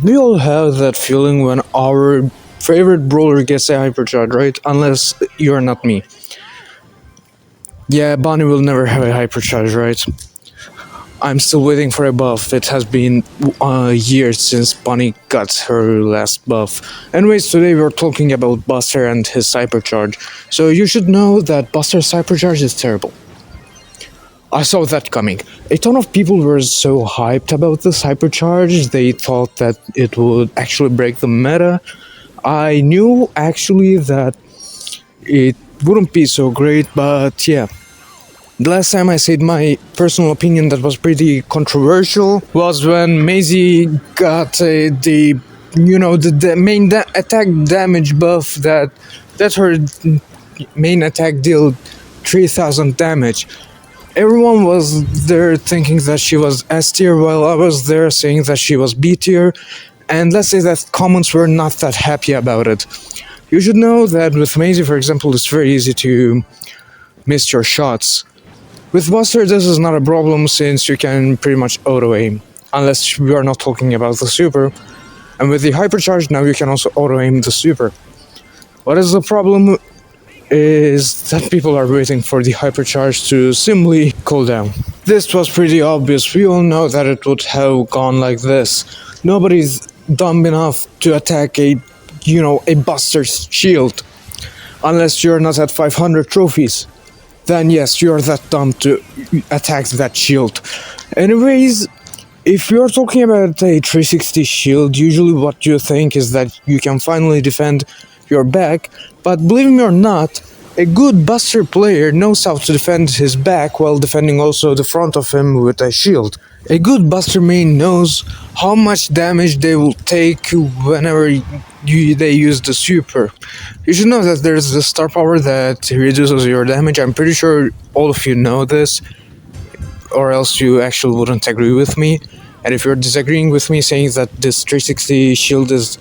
We all have that feeling when our favorite brawler gets a hypercharge, right? Unless you're not me. Yeah, Bonnie will never have a hypercharge, right? I'm still waiting for a buff. It has been years since Bonnie got her last buff. Anyways, today we're talking about Buster and his hypercharge. So you should know that Buster's hypercharge is terrible. I saw that coming. A ton of people were so hyped about this hypercharge, they thought that it would actually break the meta. I knew actually that it wouldn't be so great, but yeah. The last time I said my personal opinion that was pretty controversial was when Maisie got the main attack damage buff that her main attack dealt 3000 damage. Everyone was there thinking that she was S tier, while I was there saying that she was B tier, and let's say that comments were not that happy about it. You should know that with Maisie, for example, it's very easy to miss your shots. With Buster, this is not a problem since you can pretty much auto-aim, unless we are not talking about the super. And with the hypercharge, now you can also auto-aim the super. What is the problem is that people are waiting for the hypercharge to simply cool down. This was pretty obvious. We all know that it would have gone like this. Nobody's dumb enough to attack a Buster's shield. Unless you're not at 500 trophies. Then yes, you're that dumb to attack that shield. Anyways, if you're talking about a 360 shield, usually what you think is that you can finally defend your back, but believe me or not, a good Buster player knows how to defend his back while defending also the front of him with a shield. A good Buster main knows how much damage they will take whenever they use the super. You should know that there's the star power that reduces your damage. I'm pretty sure all of you know this, or else you actually wouldn't agree with me. And if you're disagreeing with me saying that this 360 shield is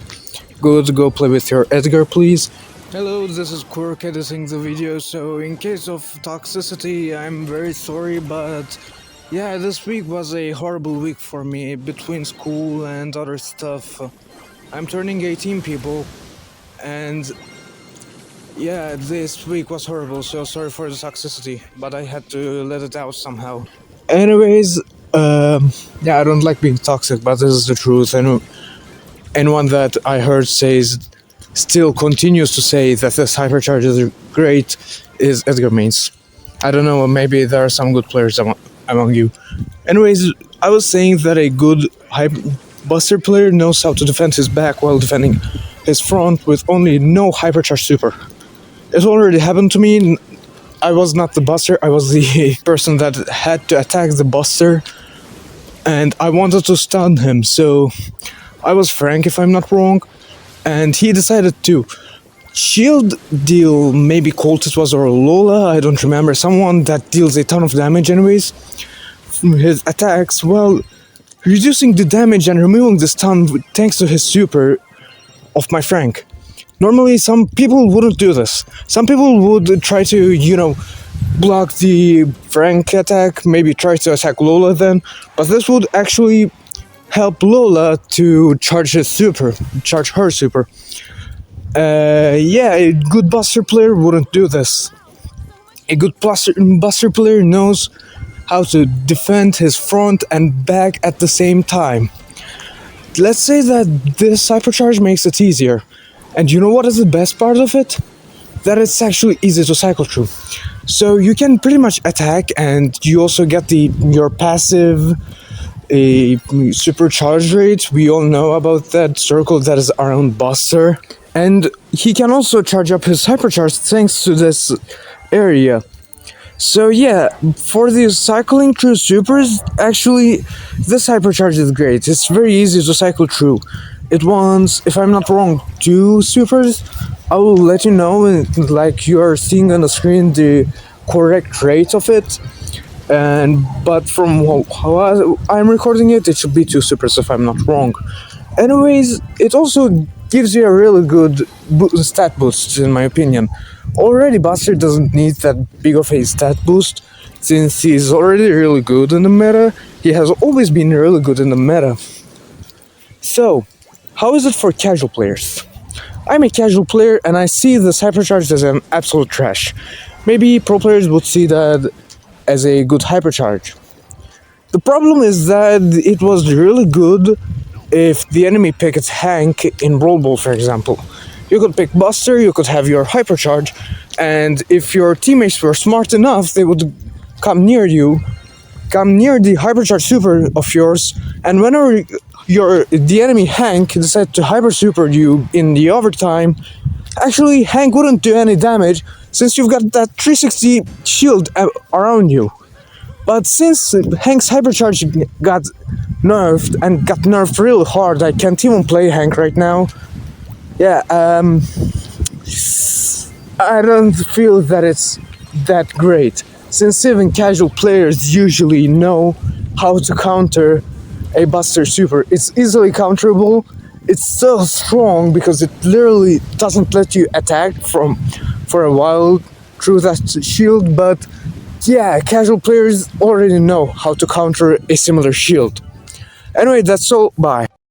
good, go play with your Edgar, please. Hello, this is Quirk editing the video, so in case of toxicity, I'm very sorry, but yeah, this week was a horrible week for me, between school and other stuff. I'm turning 18, people, and yeah, this week was horrible, so sorry for the toxicity, but I had to let it out somehow. Anyways, yeah, I don't like being toxic, but this is the truth, and anyone that I heard still continues to say that this hypercharge is great is Edgar mains. I don't know, maybe there are some good players among you. Anyways, I was saying that a good Buster player knows how to defend his back while defending his front with only no hypercharge super. It already happened to me. I was not the Buster, I was the person that had to attack the Buster, and I wanted to stun him, so I was Frank if I'm not wrong, and he decided to shield deal, maybe Colt it was, or Lola, I don't remember, someone that deals a ton of damage anyways, from his attacks, well, reducing the damage and removing the stun thanks to his super of my Frank. Normally some people wouldn't do this. Some people would try to, block the Frank attack, maybe try to attack Lola then, but this would actually help Lola to charge her super. Yeah, a good Buster player wouldn't do this. A good Buster player knows how to defend his front and back at the same time. Let's say that this hypercharge makes it easier. And you know what is the best part of it? That it's actually easy to cycle through. So you can pretty much attack, and you also get your passive supercharge rate. We all know about that circle that is around Buster. And he can also charge up his hypercharge thanks to this area. So yeah, for the cycling through supers, actually, this hypercharge is great. It's very easy to cycle through. It wants, if I'm not wrong, 2 supers. I will let you know, like you are seeing on the screen, the correct rate of it. But from how I'm recording it, it should be 2 supers if I'm not wrong. Anyways, it also gives you a really good stat boost, in my opinion. Already Buster doesn't need that big of a stat boost, since he's already really good in the meta. He has always been really good in the meta. So, How is it for casual players? I'm a casual player and I see this hypercharge as an absolute trash. Maybe pro players would see that as a good hypercharge. The problem is that it was really good if the enemy picked Hank in Brawl Ball, for example. You could pick Buster, you could have your hypercharge, and if your teammates were smart enough, they would come near you, come near the hypercharge super of yours, and whenever the enemy Hank decided to hyper super you in the overtime, actually Hank wouldn't do any damage since you've got that 360 shield around you. But since Hank's hypercharge got nerfed and got nerfed real hard, I can't even play Hank right now. Yeah, I don't feel that it's that great, since even casual players usually know how to counter a Buster Super. It's easily counterable. It's so strong because it literally doesn't let you attack for a while through that shield, but yeah, casual players already know how to counter a similar shield. Anyway, that's all. Bye.